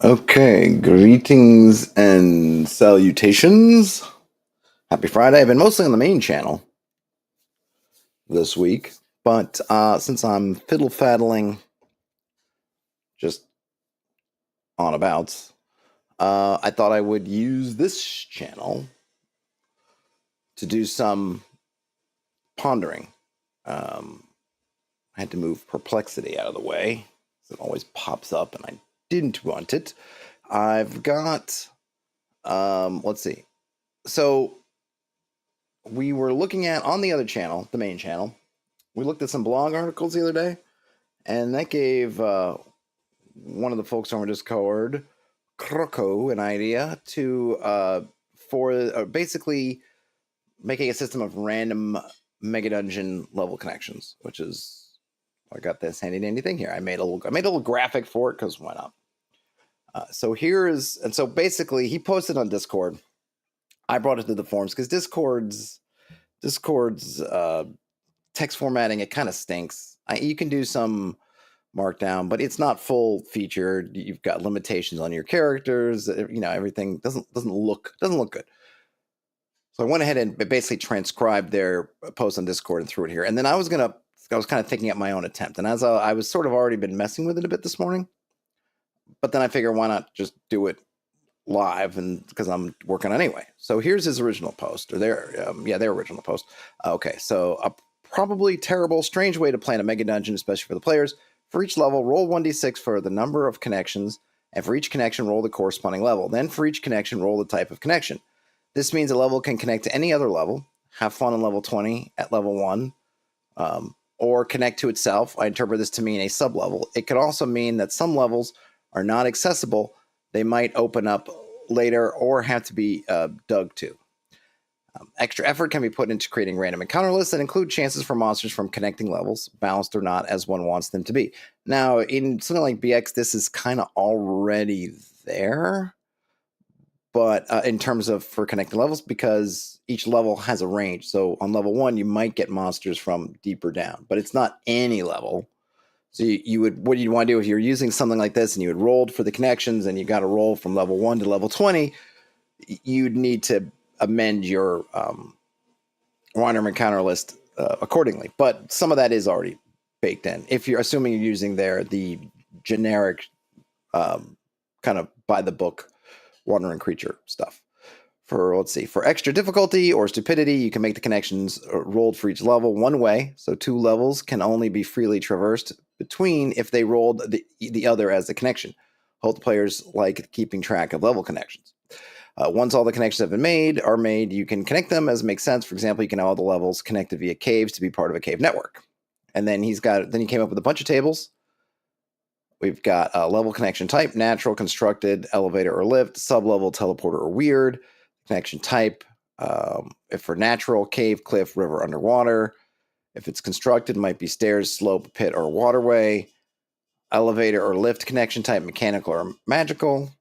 Okay, greetings and salutations. Happy Friday. I've been mostly on the main channel this week, but since I'm fiddle faddling just on abouts, I thought I would use this channel to do some pondering. I had to move perplexity out of the way. It always pops up and I didn't want it. I've got, let's see. So we were looking at on the other channel, the main channel, we looked at some blog articles the other day, and that gave one of the folks on our Discord, Croco, an idea to for basically making a system of random Megadungeon level connections, which is I got this handy dandy thing here. I made a little graphic for it because why not? So basically he posted on Discord. I brought it to the forums because Discord's text formatting, it kind of stinks. You can do some markdown, but it's not full featured. You've got limitations on your characters. Everything doesn't look good. So I went ahead and basically transcribed their post on Discord and threw it here. And then I was kind of thinking up my own attempt. And as I was sort of already been messing with it a bit this morning, but then I figure why not just do it live, and because I'm working on anyway. So here's his original post, or their original post. Okay, so a probably terrible, strange way to plan a mega dungeon, especially for the players. For each level, roll 1d6 for the number of connections, and for each connection, roll the corresponding level. Then for each connection, roll the type of connection. This means a level can connect to any other level, have fun on level 20 at level 1, or connect to itself. I interpret this to mean a sub-level. It could also mean that some levels are not accessible. They might open up later or have to be dug to. Extra effort can be put into creating random encounter lists that include chances for monsters from connecting levels, balanced or not, as one wants them to be. Now, in something like BX, this is kind of already there, but in terms of for connecting levels, because each level has a range. So on level 1, you might get monsters from deeper down, but it's not any level. So what you'd want to do if you're using something like this and you had rolled for the connections and you got to roll from level 1 to level 20, you'd need to amend your random encounter list accordingly. But some of that is already baked in. If you're assuming you're using the generic kind of by the book wandering creature stuff. For extra difficulty or stupidity, you can make the connections rolled for each level one way. So 2 levels can only be freely traversed between if they rolled the other as the connection. Both players like keeping track of level connections. Once all the connections have been made, you can connect them as makes sense. For example, you can have all the levels connected via caves to be part of a cave network. And then he came up with a bunch of tables. We've got a level connection type, natural, constructed, elevator or lift, sub-level, teleporter or weird. Connection type, if for natural, cave, cliff, river, underwater. If it's constructed, might be stairs, slope, pit, or waterway. Elevator or lift connection type, mechanical or magical.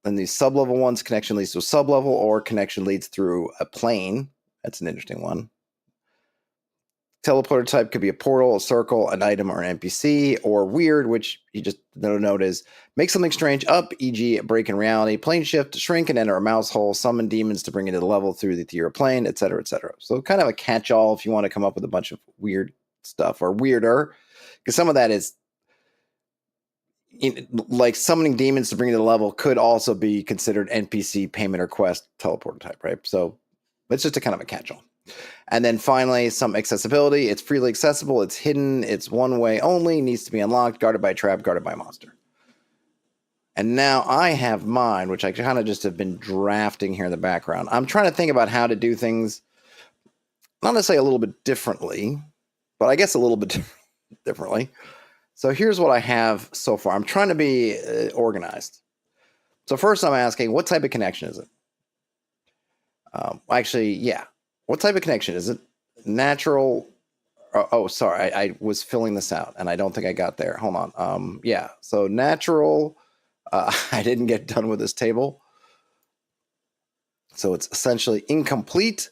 Then these sub-level ones, connection leads to a sub-level or connection leads through a plane. That's an interesting one. Teleporter type could be a portal, a circle, an item, or an NPC, or weird, which you just note is make something strange up, e.g. a break in reality, plane shift, shrink and enter a mouse hole, summon demons to bring into the level through the ethereal plane, etc., etc. So kind of a catch-all if you want to come up with a bunch of weird stuff, or weirder, because some of that is like summoning demons to bring into the level could also be considered NPC, payment, or quest teleporter type, right? So it's just a kind of a catch-all. And then finally, some accessibility. It's freely accessible. It's hidden. It's one way only. Needs to be unlocked. Guarded by a trap. Guarded by a monster. And now I have mine, which I kind of just have been drafting here in the background. I'm trying to think about how to do things, not necessarily a little bit differently, but I guess a little bit differently. So here's what I have so far. I'm trying to be organized. So first I'm asking, what type of connection is it? Actually, yeah. What type of connection is it? Natural. Sorry. I was filling this out, and I don't think I got there. Hold on. Yeah. So natural. I didn't get done with this table. So it's essentially incomplete,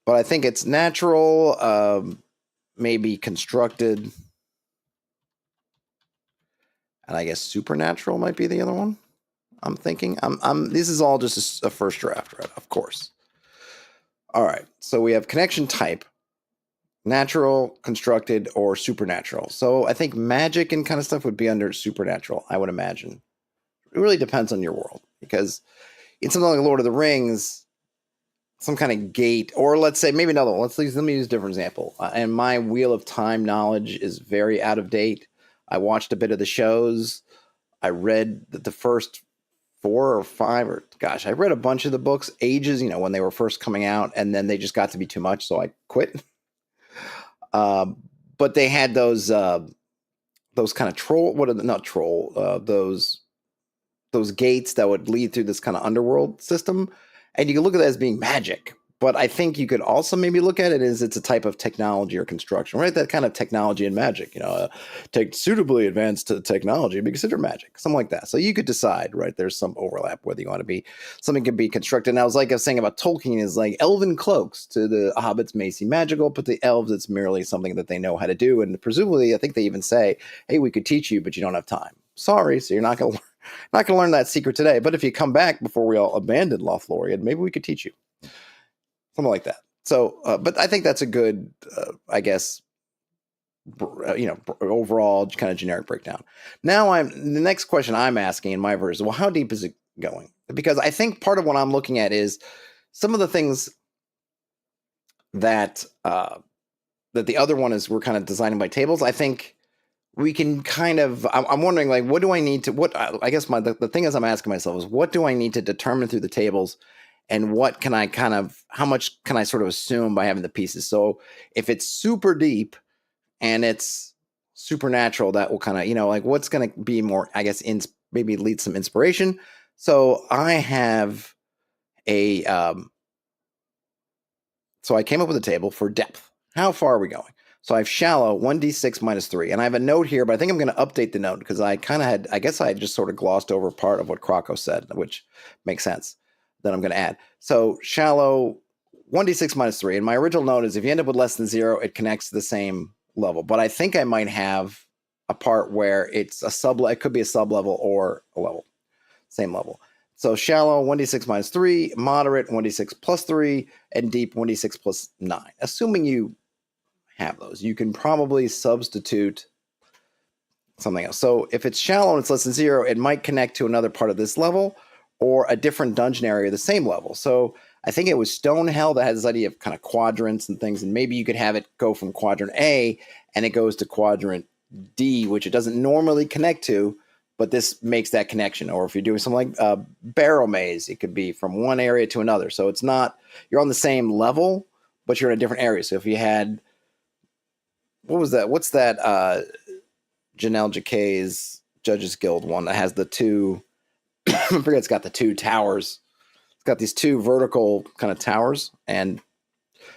but I think it's natural, maybe constructed, and I guess supernatural might be the other one. I'm thinking. This is all just a first draft, right? Of course. All right. So we have connection type, natural, constructed, or supernatural. So I think magic and kind of stuff would be under supernatural, I would imagine. It really depends on your world, because in something like Lord of the Rings, some kind of gate, or let's say maybe another one. Let me use a different example. And my Wheel of Time knowledge is very out of date. I watched a bit of the shows. I read the first 4 or 5, or gosh, I read a bunch of the books ages, when they were first coming out, and then they just got to be too much, so I quit. But they had those kind of troll, not troll, those gates that would lead through this kind of underworld system, and you can look at that as being magic. But I think you could also maybe look at it as it's a type of technology or construction, right? That kind of technology and magic, take suitably advanced technology be considered magic, something like that. So you could decide, right? There's some overlap whether you want to be something can be constructed. And I was saying about Tolkien is like elven cloaks to the hobbits may seem magical, but the elves it's merely something that they know how to do. And presumably, I think they even say, "Hey, we could teach you, but you don't have time. Sorry, so you're not going to learn that secret today. But if you come back before we all abandon Lothlorien, maybe we could teach you." Something like that. So, but I think that's a good, I guess, overall kind of generic breakdown. Now, the next question I'm asking in my version is, well, how deep is it going? Because I think part of what I'm looking at is some of the things that that the other one is we're kind of designing by tables. I think we can kind of. I'm wondering, like, what do I need to? What I guess the thing is I'm asking myself is, what do I need to determine through the tables? And what can I how much can I sort of assume by having the pieces? So if it's super deep and it's supernatural, that will kind of, like what's going to be more, I guess, maybe lead some inspiration. So I have so I came up with a table for depth. How far are we going? So I have shallow 1d6 minus 3. And I have a note here, but I think I'm going to update the note because I guess I just sort of glossed over part of what Krako said, which makes sense. That I'm going to add. So shallow 1d6 minus 3. And my original note is if you end up with less than 0, it connects to the same level. But I think I might have a part where it's it could be a sub level or a level. Same level. So shallow 1d6 minus 3, moderate 1d6 plus 3, and deep 1d6 plus 9. Assuming you have those, you can probably substitute something else. So if it's shallow and it's less than 0, it might connect to another part of this level, or a different dungeon area, the same level. So I think it was Stonehell that had this idea of kind of quadrants and things, and maybe you could have it go from quadrant A and it goes to quadrant D, which it doesn't normally connect to, but this makes that connection. Or if you're doing something like barrel maze, it could be from one area to another. So it's not, you're on the same level, but you're in a different area. So if you had, what's that Janelle Jacquet's Judges Guild one that has the two, I forget, it's got the two towers. It's got these two vertical kind of towers, and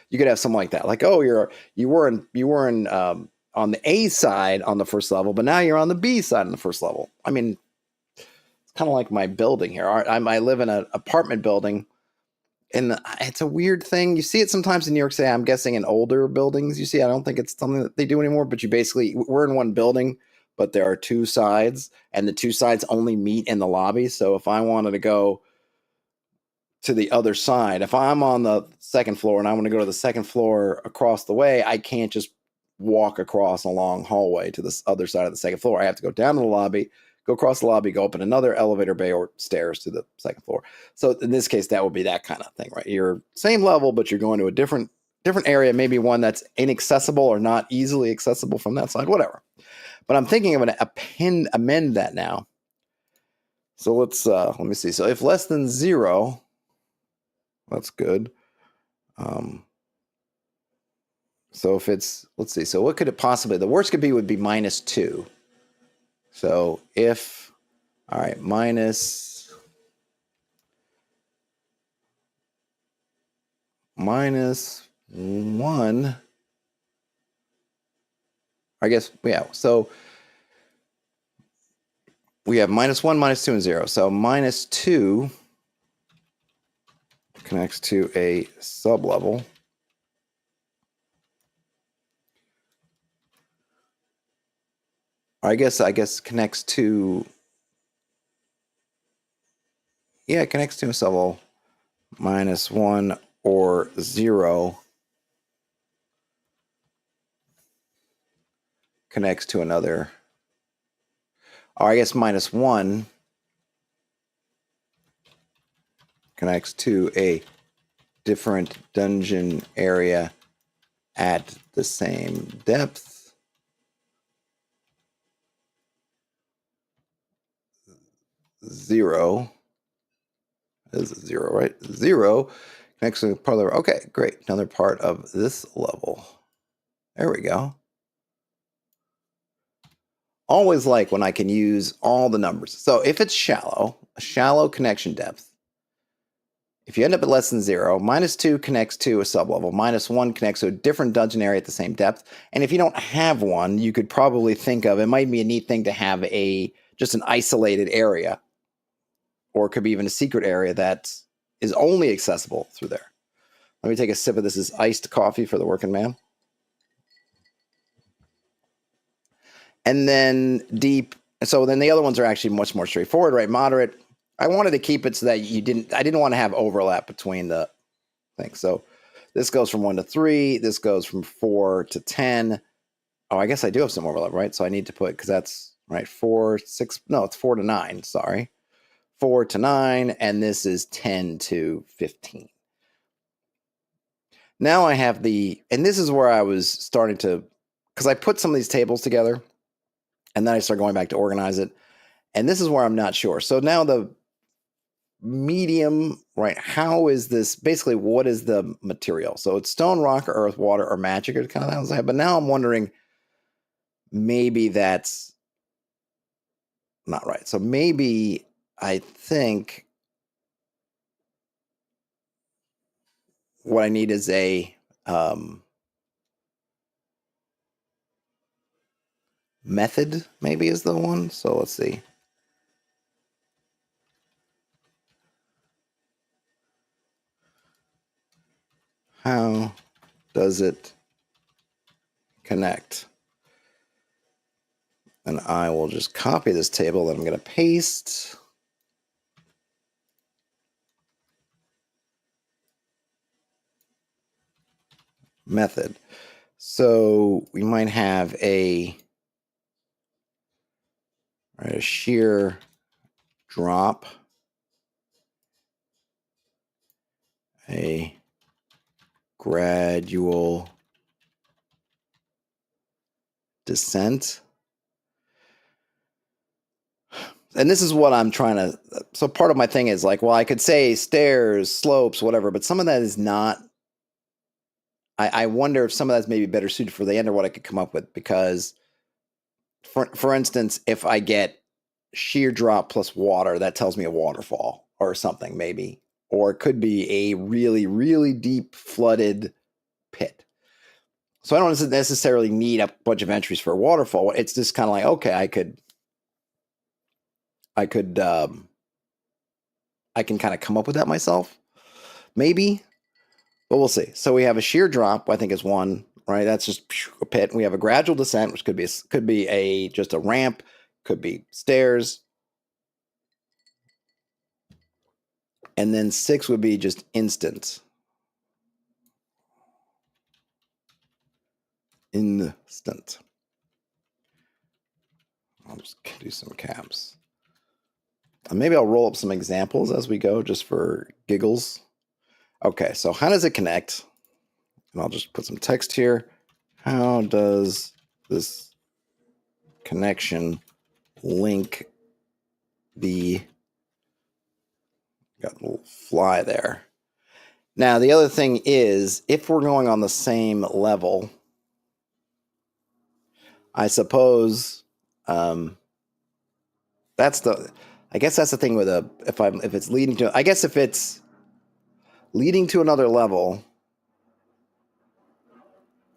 you could have something like that. Like, oh, you were in on the A side on the first level, but now you're on the B side on the first level. I mean, it's kind of like my building here. I live in an apartment building, and it's a weird thing. You see it sometimes in New York City. I'm guessing in older buildings. You see, I don't think it's something that they do anymore. But we're in one building, but there are two sides, and the two sides only meet in the lobby. So if I wanted to go to the other side, if I'm on the second floor and I want to go to the second floor across the way, I can't just walk across a long hallway to this other side of the second floor. I have to go down to the lobby, go across the lobby, go up in another elevator bay or stairs to the second floor. So in this case, that would be that kind of thing, right? You're same level, but you're going to a different area, maybe one that's inaccessible or not easily accessible from that side, whatever. But I'm thinking I'm going to amend that now. So let me see. So if less than 0, that's good. So if it's, let's see. So what could it possibly, the worst would be -2. So if, all right, -1, I guess, yeah. So we have -1, -2, and 0. So -2 connects connects to a sublevel. I guess connects to, yeah, it connects to a sublevel -1 or 0 connects to another. Or I guess -1 connects to a different dungeon area at the same depth. 0 is 0, right? 0 connects to part of the, okay, great. Another part of this level. There we go. Always like when I can use all the numbers. So if it's shallow, a shallow connection depth, if you end up at less than 0, -2 connects to a sublevel, -1 connects to a different dungeon area at the same depth. And if you don't have one, you could probably think of, it might be a neat thing to have just an isolated area, or it could be even a secret area that is only accessible through there. Let me take a sip of this. Is iced coffee for the working man. And then deep. So then the other ones are actually much more straightforward, right? Moderate. I wanted to keep it so that I didn't want to have overlap between the things. So this goes from 1 to 3. This goes from 4 to 10. Oh, I guess I do have some overlap, right? So I need to put, because that's right, 4, 6. No, it's 4 to 9. Sorry. 4 to 9. And this is 10 to 15. Now I have and this is where I was starting to, because I put some of these tables together and then I started going back to organize it. And this is where I'm not sure. So now the medium, right? How is this? Basically, what is the material? So it's stone, rock, earth, water, or magic, or kind of that. But now I'm wondering, maybe that's not right. So maybe I think what I need is a method, maybe is the one. So let's see. How does it connect? And I will just copy this table that I'm going to paste. Method. So we might have a shear drop, a gradual descent. And this is what I'm trying to, so part of my thing is like, well, I could say stairs, slopes, whatever, but some of that is not, I wonder if some of that's maybe better suited for the end or what I could come up with, because for instance, if I get shear drop plus water, that tells me a waterfall or something maybe, or it could be a really, really deep flooded pit. So I don't necessarily need a bunch of entries for a waterfall. It's just kind of like, okay, I can kind of come up with that myself, maybe, but we'll see. So we have a shear drop, I think is one, right? That's just a pit. We have a gradual descent, which could be just a ramp, could be stairs. And then 6 would be just instant. Instant. I'll just do some caps. Maybe I'll roll up some examples as we go, just for giggles. Okay, so how does it connect? And I'll just put some text here. How does this connection link the, got a little fly there. Now, the other thing is, if we're going on the same level, I suppose that's the, I guess that's the thing with if it's leading to, I guess if it's leading to another level,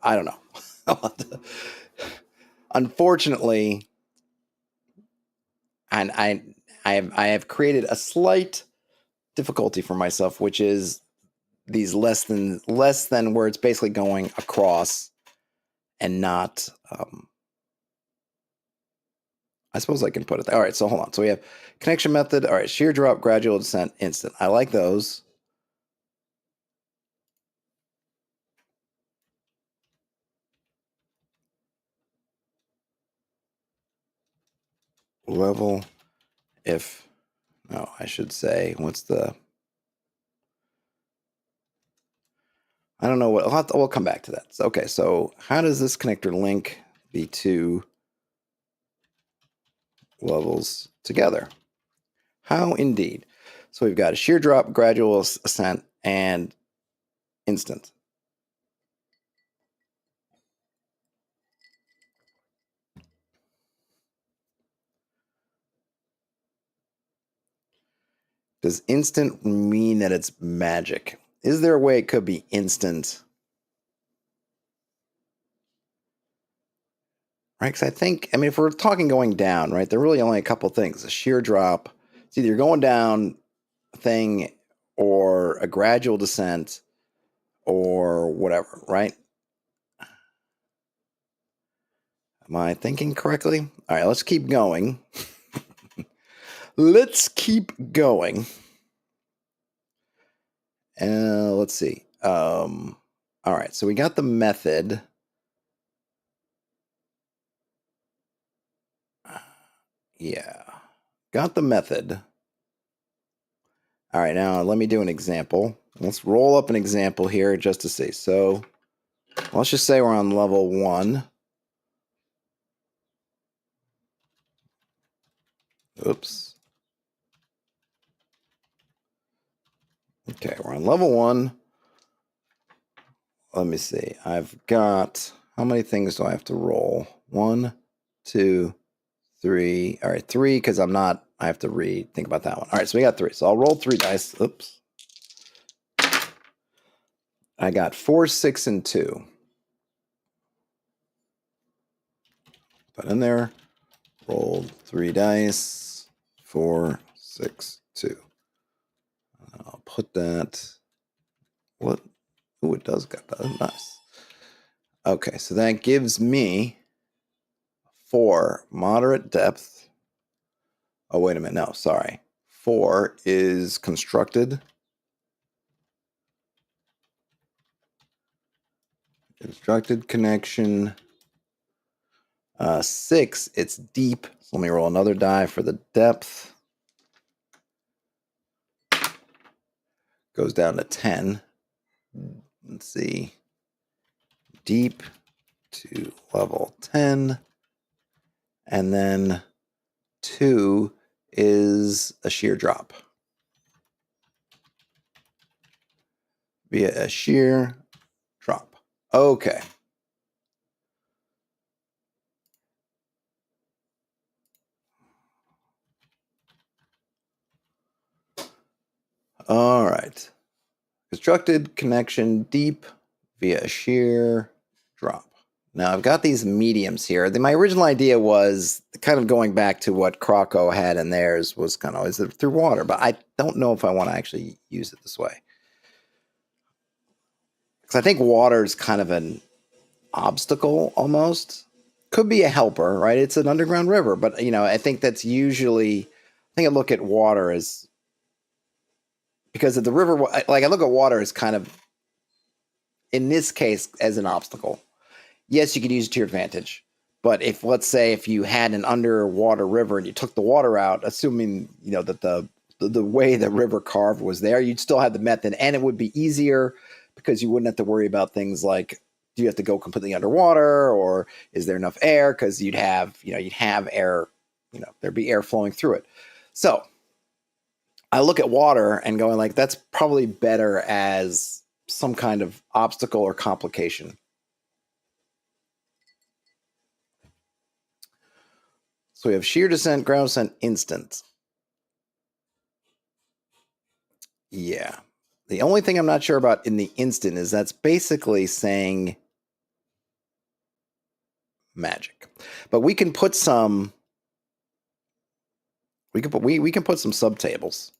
I don't know. Unfortunately, and I have created a slight difficulty for myself, which is these less than where it's basically going across and not. I suppose I can put it there. All right, so hold on. So we have connection method. All right, shear drop, gradual descent, instant. I like those. Level if, no, I should say, what's the, I don't know what, we'll come back to that. So, okay, so how does this connector link the two levels together? How indeed. So we've got a shear drop, gradual ascent, and instant. Does instant mean that it's magic? Is there a way it could be instant? Right, because I think, I mean, if we're talking going down, right, there are really only a couple things. A shear drop, it's either you're going down thing or a gradual descent or whatever, right? Am I thinking correctly? All right, let's keep going. Let's keep going. Let's see. All right, so we got the method. Yeah, got the method. All right, now let me do an example. Let's roll up an example here just to see. So let's just say we're on level 1. Oops. Okay, we're on level 1. Let me see. I've got, how many things do I have to roll? 1, 2, 3. All right, 3, because I'm not, I have to think about that one. All right, so we got 3. So I'll roll 3 dice. Oops. I got 4, 6, and 2. Put in there. Rolled 3 dice. 4, 6, 2. I'll put that. What? Ooh, it does got that. Nice. Okay, so that gives me 4 moderate depth. Oh, wait a minute. No, sorry. 4 is constructed. Constructed connection. 6, it's deep. So let me roll another die for the depth. Goes down to 10. Let's see. Deep to level 10. And then 2 is a shear drop. Via a shear drop. Okay. All right. Constructed connection deep via a shear drop. Now I've got these mediums here. My original idea was kind of going back to what Croco had in theirs was kind of, is it through water? But I don't know if I want to actually use it this way. Because I think water is kind of an obstacle almost. Could be a helper, right? It's an underground river. But, you know, I think that's usually, I think I look at water as, because of the river, like I look at water as kind of, in this case, as an obstacle. Yes, you could use it to your advantage. But if, let's say, if you had an underwater river and you took the water out, assuming, you know, that the way the river carved was there, you'd still have the method, and it would be easier because you wouldn't have to worry about things like, do you have to go completely underwater, or is there enough air? Because you'd have air, you know, there'd be air flowing through it. So I look at water and going like, that's probably better as some kind of obstacle or complication. So we have shear descent, ground descent, instant. Yeah. The only thing I'm not sure about in the instant is that's basically saying magic. But we can put some, we can put some subtables.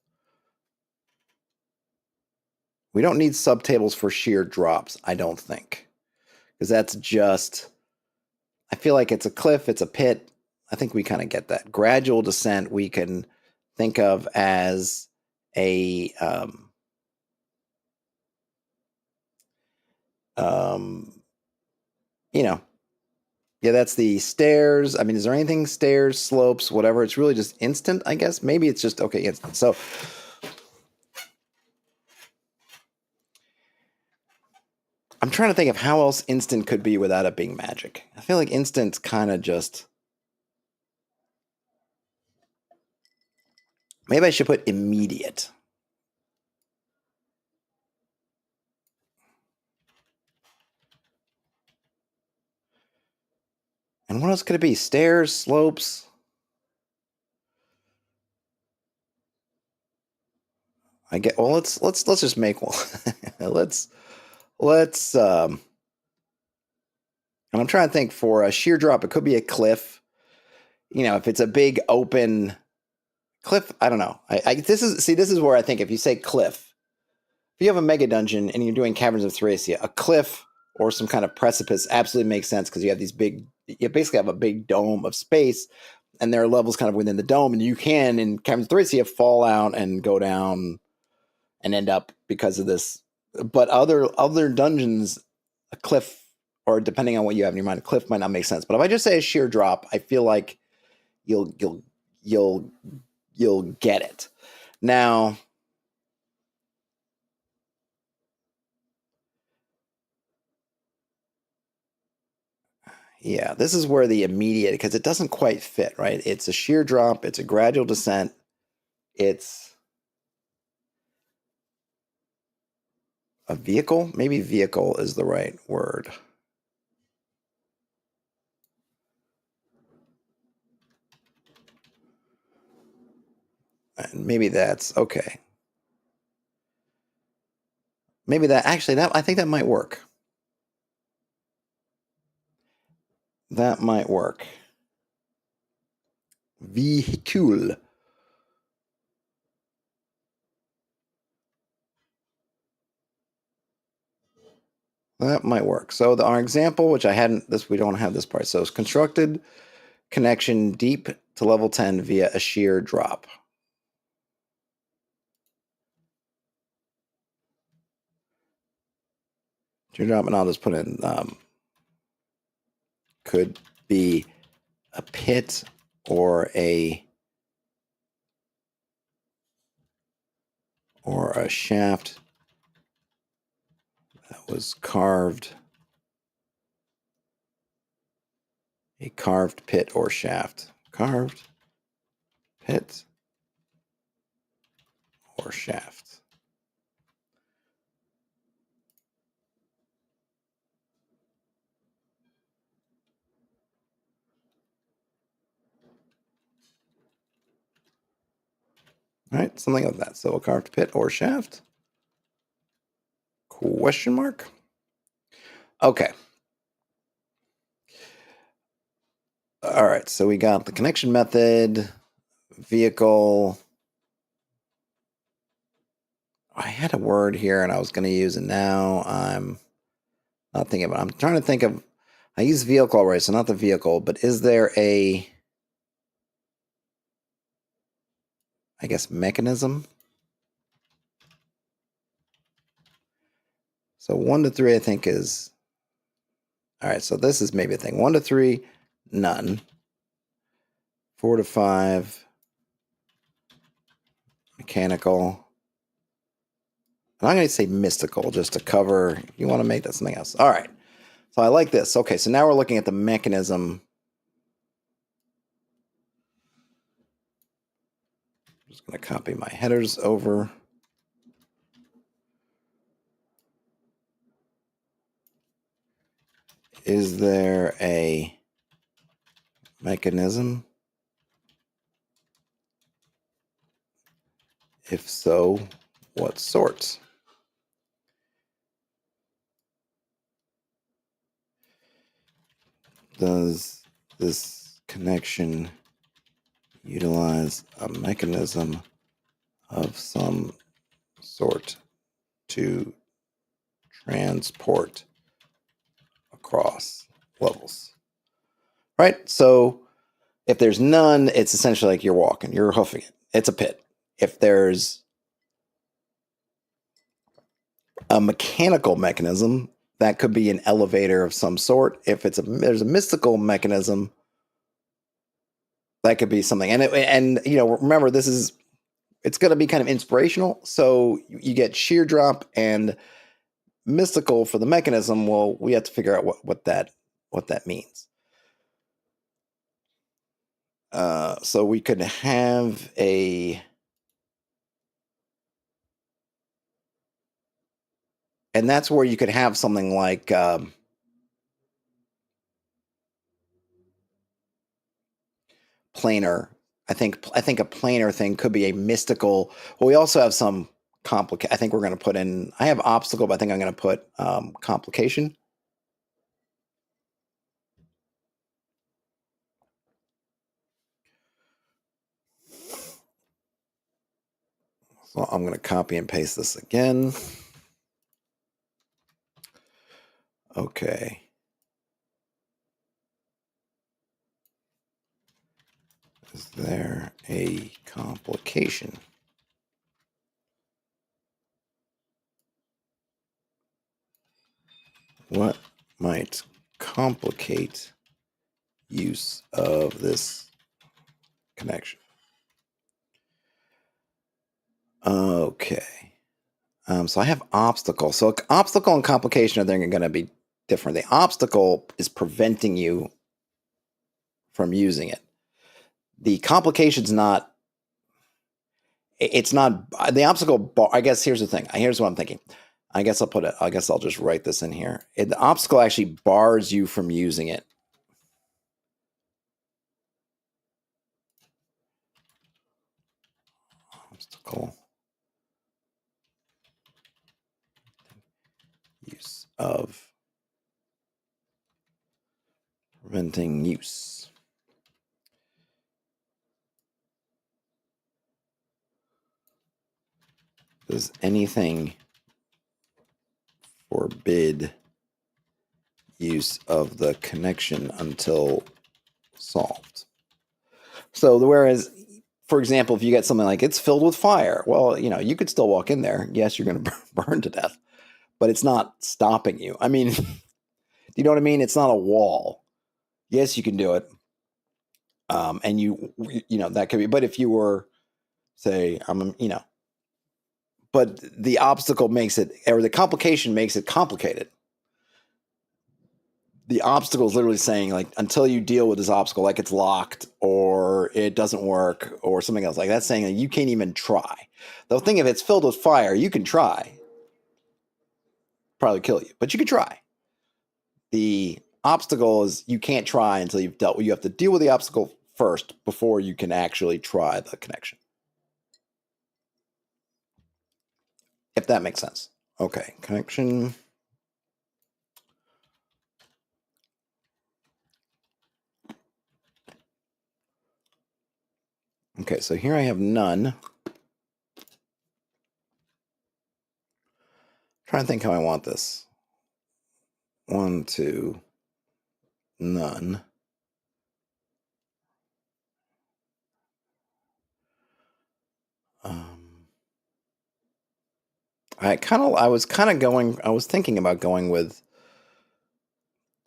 We don't need subtables for sheer drops, I don't think. Because that's just, I feel like it's a cliff, it's a pit. I think we kind of get that. Gradual descent we can think of as a you know, yeah, that's the stairs. I mean, is there anything stairs, slopes, whatever? It's really just instant, I guess. Maybe it's just okay, instant. So I'm trying to think of how else instant could be without it being magic. I feel like instant's kind of just. Maybe I should put immediate. And what else could it be? Stairs, slopes. I get. Well, let's just make one. let's. And I'm trying to think for a sheer drop. It could be a cliff. You know, if it's a big open cliff, I don't know. This is where I think if you say cliff, if you have a Megadungeon and you're doing Caverns of Thracia, a cliff or some kind of precipice absolutely makes sense because you have these big. You basically have a big dome of space, and there are levels kind of within the dome, and you can in Caverns of Thracia fall out and go down and end up because of this. But other dungeons, a cliff, or depending on what you have in your mind, a cliff might not make sense. But if I just say a sheer drop, I feel like you'll get it. Now, yeah, this is where the immediate, because it doesn't quite fit, right? It's a sheer drop, it's a gradual descent, it's a vehicle. Maybe vehicle is the right word. And maybe that's okay. Maybe that actually that I think that might work. That might work. Vehicle. That might work. So our example, which I hadn't, we don't have this part. So it's constructed connection deep to level 10 via a sheer drop. Sheer drop, and I'll just put in could be a pit or a shaft that was carved. A carved pit or shaft. Carved pit or shaft. All right, something like that. So a carved pit or shaft. Question mark. Okay. All right, so we got the connection method, vehicle. I had a word here and I was going to use it now. I'm not thinking about it. I'm trying to think of, I use vehicle already, so not the vehicle, but is there a, I guess, mechanism? So 1 to 3, I think is, all right, so this is maybe a thing. 1 to 3, none. 4 to 5, mechanical. And I'm going to say mystical just to cover. You want to make that something else. All right. So I like this. Okay, so now we're looking at the mechanism. I'm just going to copy my headers over. Is there a mechanism? If so, what sort? Does this connection utilize a mechanism of some sort to transport across levels. Right? So if there's none, it's essentially like you're walking, you're hoofing it. It's a pit. If there's a mechanical mechanism, that could be an elevator of some sort. If there's a mystical mechanism, that could be something. And remember, it's going to be kind of inspirational. So you get sheer drop and mystical for the mechanism. Well, we have to figure out what that means. So we could have and that's where you could have something like planar. I think a planar thing could be a mystical. Well, we also have some I think we're going to put in. I have obstacle, but I think I'm going to put complication. So I'm going to copy and paste this again. Okay. Is there a complication? What might complicate use of this connection? Okay. So I have obstacle. So obstacle and complication are going to be different. The obstacle is preventing you from using it. The complication's not. It's not the obstacle bar. I guess here's the thing. Here's what I'm thinking. I guess I'll just write this in here. The obstacle actually bars you from using it. Obstacle use of preventing use. Does anything forbid use of the connection until solved? So whereas, for example, if you get something like it's filled with fire, well, you could still walk in there. Yes, you're going to burn to death, but it's not stopping you. I mean, you know what I mean? It's not a wall. Yes, you can do it. And that could be, but if you were, say, but the obstacle makes it, or the complication makes it complicated. The obstacle is literally saying, like, until you deal with this obstacle, like it's locked or it doesn't work or something else. Like that's saying that you can't even try. The thing, if it's filled with fire, you can try. Probably kill you, but you can try. The obstacle is you can't try until you've dealt with. You have to deal with the obstacle first before you can actually try the connection. If that makes sense. Okay, connection. Okay, so here I have none. Trying to think how I want this. 1, 2, none. I was thinking about going with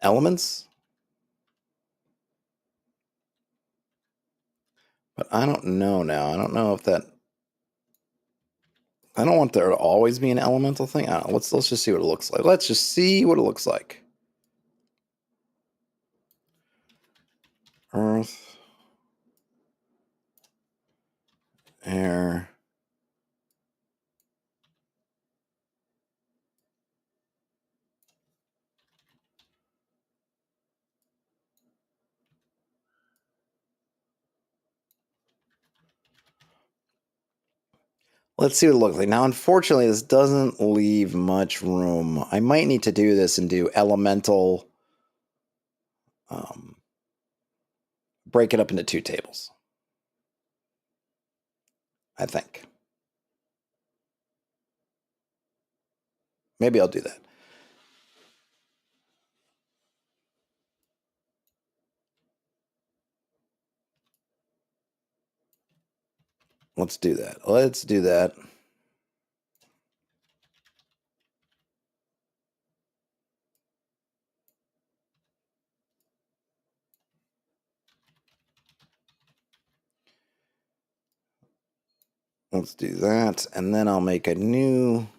elements, but I don't know now. I don't know if that. I don't want there to always be an elemental thing. I don't know. Let's just see what it looks like. Let's just see what it looks like. Earth, air. Let's see what it looks like. Now, unfortunately, this doesn't leave much room. I might need to do this and do elemental. Break it up into 2 tables. I think. Maybe I'll do that. Let's do that. Let's do that. Let's do that. And then I'll make a new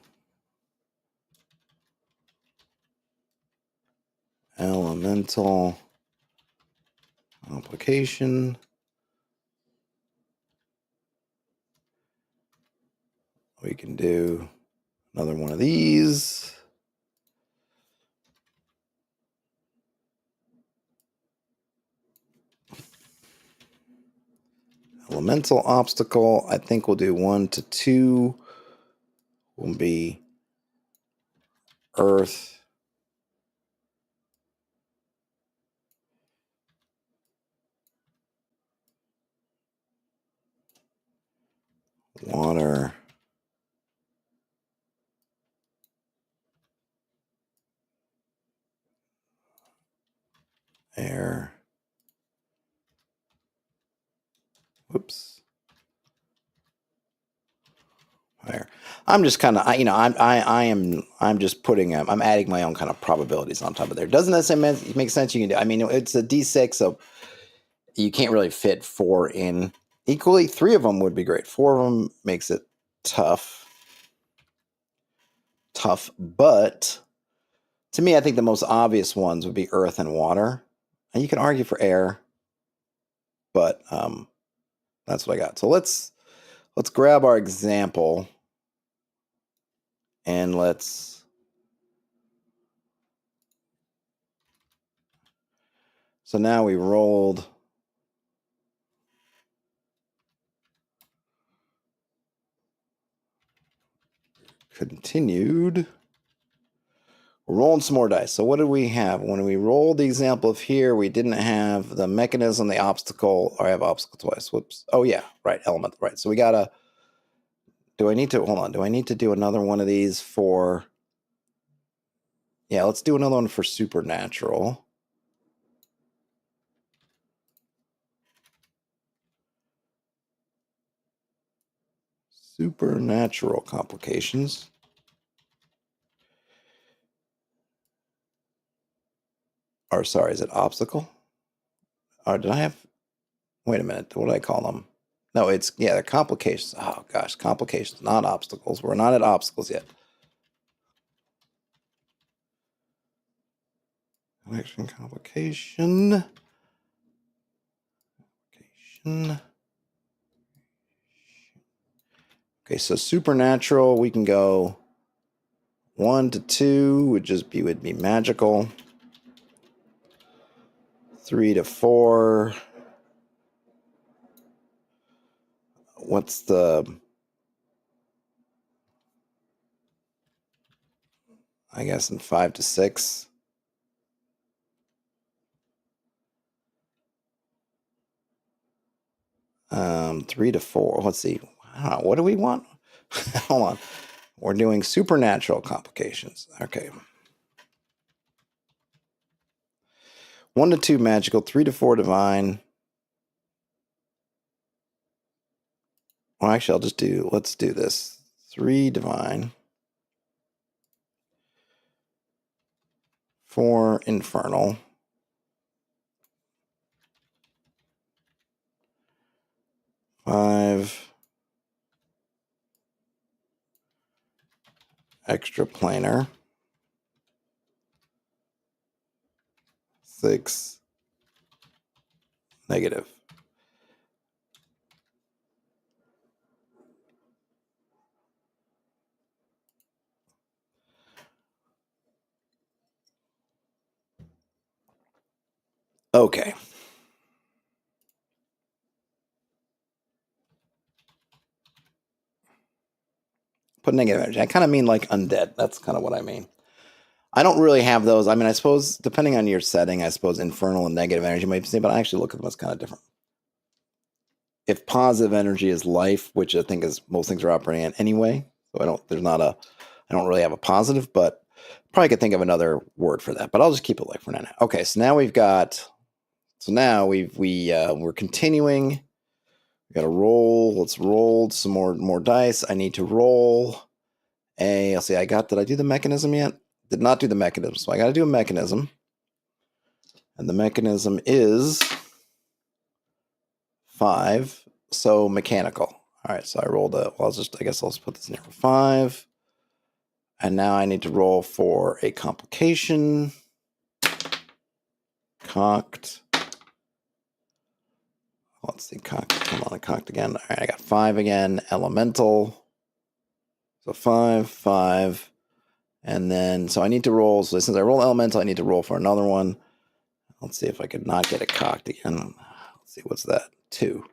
elemental application. We can do another one of these. Elemental obstacle. I think we'll do 1 to 2. Will be earth. Water. Air. Whoops. Fire. I'm just kind of, I'm just putting, I'm adding my own kind of probabilities on top of there. Doesn't that make sense? You can do, I mean, it's a D6, so you can't really fit 4 in. Equally, 3 of them would be great. 4 of them makes it tough. But to me, I think the most obvious ones would be earth and water. And you can argue for air, but that's what I got. So let's grab our example and so now we rolled continued. We're rolling some more dice. So what did we have? When we rolled the example of here, we didn't have the mechanism, the obstacle, or I have obstacle twice. Whoops. Oh yeah, right, element, right. So we gotta, do I need to do another one of these for, yeah, let's do another one for supernatural. Supernatural complications. Or sorry, is it obstacle? Or did I have, wait a minute, what did I call them? No, it's, yeah, they're complications. Oh gosh, complications, not obstacles. We're not at obstacles yet. Connection complication. Okay, so supernatural, we can go 1 to 2 would be magical. 3 to 4. What's the, I guess in 5 to 6. Three to 4. Let's see. I don't know. What do we want? Hold on. We're doing supernatural complications. Okay. 1 to 2 magical, 3 to 4 divine. Well, actually, let's do this. 3 divine. 4 infernal. 5 extra planar. 6 negative. Okay. Put negative energy. I kind of mean like undead. That's kind of what I mean. I don't really have those. I mean, I suppose, depending on your setting, I suppose infernal and negative energy might be the same, but I actually look at them as kind of different. If positive energy is life, which I think is most things are operating at anyway, so I don't really have a positive, but Probably could think of another word for that, but I'll just keep it like for now. Okay, so now we've got. So now we're continuing. We got to roll. Let's roll some more dice. I need to roll a. Let's see. Did I do the mechanism yet? Did not do the mechanism. So I got to do a mechanism, and the mechanism is 5. So mechanical. All right. So I rolled a. Well, I guess I'll just put this in here for 5. And now I need to roll for a complication. Cocked. Let's see, cocked. Come on, cocked again. All right, I got 5 again. Elemental. So 5, 5. And then, so I need to roll. So since I roll elemental, I need to roll for another one. Let's see if I could not get it cocked again. Let's see, what's that? 2.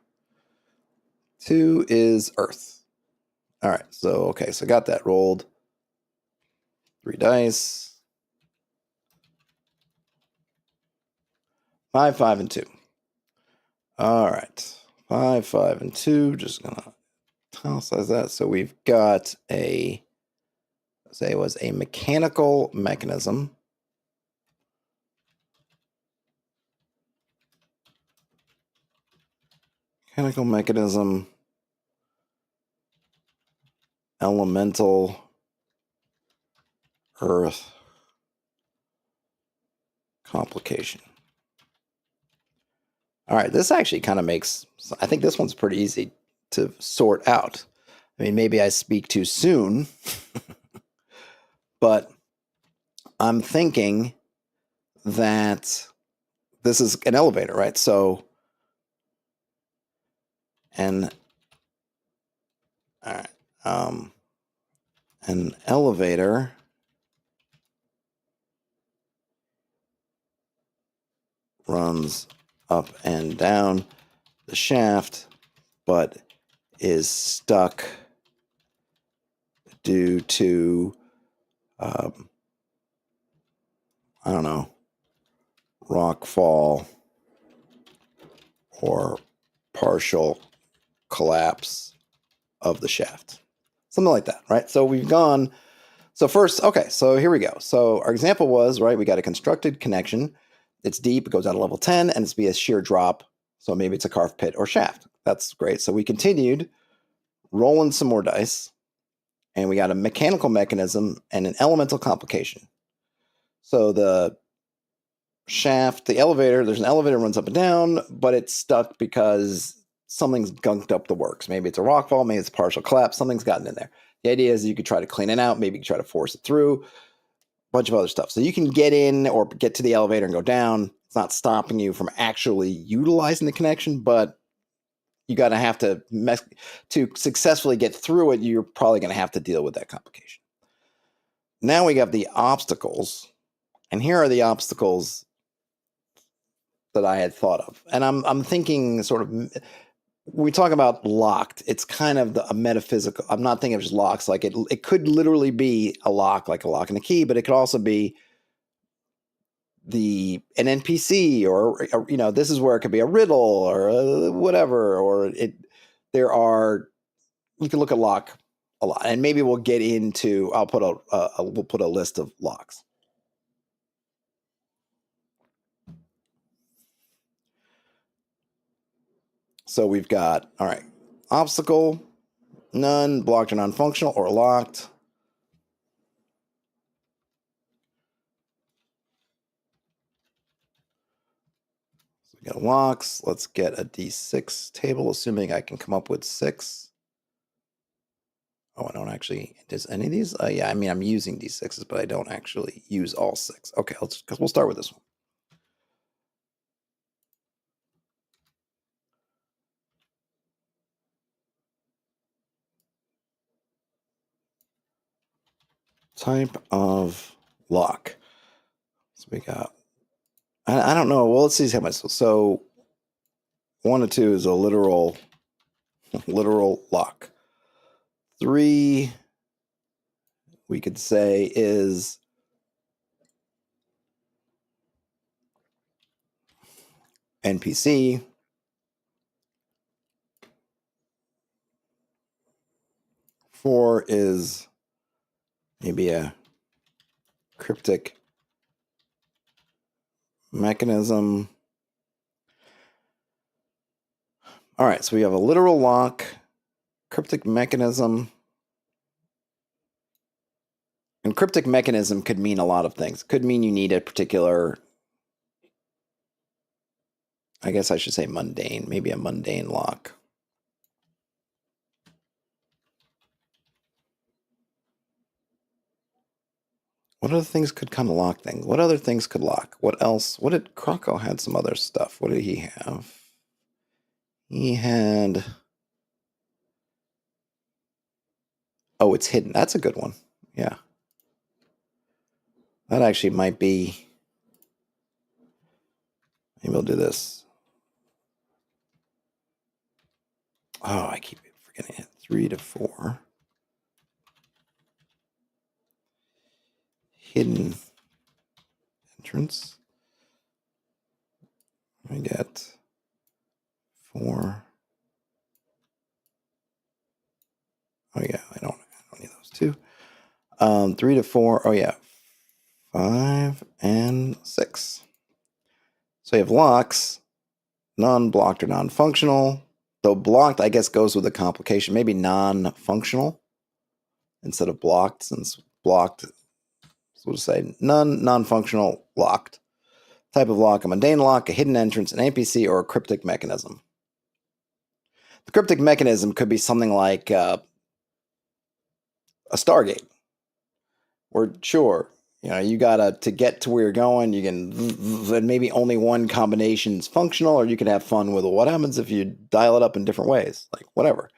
2 is earth. All right, so, okay, so I got that rolled. 3 dice. 5, 5, and 2. All right. 5, 5, and 2. Just gonna size that. So we've got a, say it was a mechanical mechanism. Mechanical mechanism. Elemental. Earth. Complication. All right, this actually kind of makes, I think this one's pretty easy to sort out. I mean, maybe I speak too soon, but I'm thinking that this is an elevator, right? So, all right, an elevator runs up and down the shaft, but is stuck due to, I don't know, rock fall or partial collapse of the shaft. Something like that, right? So we've gone, so first, okay, so here we go. So our example was, right, we got a constructed connection. It's deep, it goes out of level 10, and it's be a sheer drop. So maybe it's a carved pit or shaft. That's great. So we continued rolling some more dice, and we got a mechanical mechanism and an elemental complication. So the shaft, the elevator, there's an elevator runs up and down, but it's stuck because something's gunked up the works. Maybe it's a rock fall, maybe it's a partial collapse, something's gotten in there. The idea is you could try to clean it out, maybe you could try to force it through, a bunch of other stuff. So you can get in or get to the elevator and go down. It's not stopping you from actually utilizing the connection, but you got to have to successfully get through it. You're probably going to have to deal with that complication. Now we got the obstacles, and here are the obstacles that I had thought of. And I'm thinking sort of, when we talk about locked, it's kind of a metaphysical. I'm not thinking of just locks. Like it could literally be a lock, like a lock and a key, but it could also be an NPC or this is where it could be a riddle or whatever, or you can look at lock a lot, and maybe we'll get into, we'll put a list of locks. So we've got, all right, obstacle, none, blocked or non-functional, or locked. So we got locks. Let's get a D6 table, assuming I can come up with 6. Oh, I don't actually, does any of these? Yeah, I mean, I'm using D6s, but I don't actually use all 6. Okay, we'll start with this one. Type of lock. So we got, I don't know. Well, let's see how much. So 1 and 2 is a literal lock. 3, we could say, is NPC. 4 is maybe a cryptic mechanism. All right, so we have a literal lock, cryptic mechanism. And cryptic mechanism could mean a lot of things. Could mean you need a particular, I guess I should say mundane, maybe a mundane lock. What other things could kind of lock things? What other things could lock? What else? What did Krakow had some other stuff? What did he have? He had. Oh, it's hidden. That's a good one. Yeah. That actually might be. Maybe we'll do this. Oh, I keep forgetting it. 3 to 4. Hidden entrance. We get 4. Oh yeah, I don't need those two. 3 to 4. Oh yeah, 5 and 6. So you have locks, non-blocked or non-functional. Though blocked, I guess, goes with a complication. Maybe non-functional instead of blocked, since blocked. So we'll say non-functional locked. Type of lock: a mundane lock, a hidden entrance, an NPC, or a cryptic mechanism. The cryptic mechanism could be something like a Stargate. Or sure, you gotta, to get to where you're going, you can, maybe only one combination is functional, or you can have fun with what happens if you dial it up in different ways, like whatever.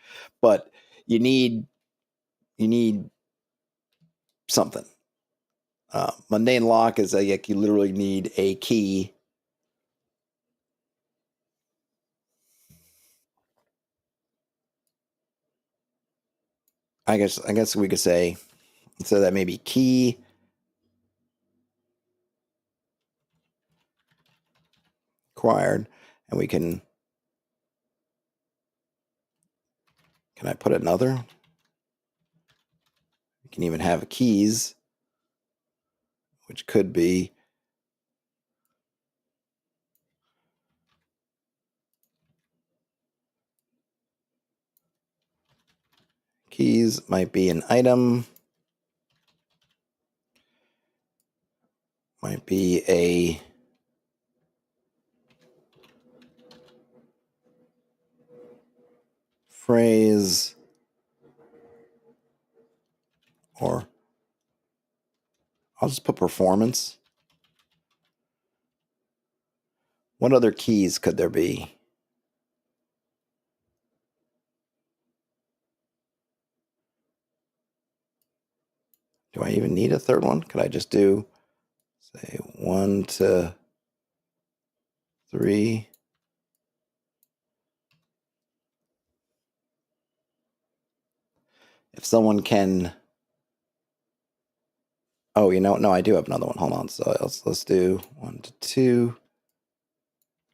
But you need something. Mundane lock is like you literally need a key. I guess we could say, so that maybe key acquired, and we can I put another? We can even have keys, which could be keys, might be an item, might be a phrase, or I'll just put performance. What other keys could there be? Do I even need a third one? Could I just do, say, 1 to 3? If someone can, oh, no, I do have another one. Hold on. So let's do 1 to 2,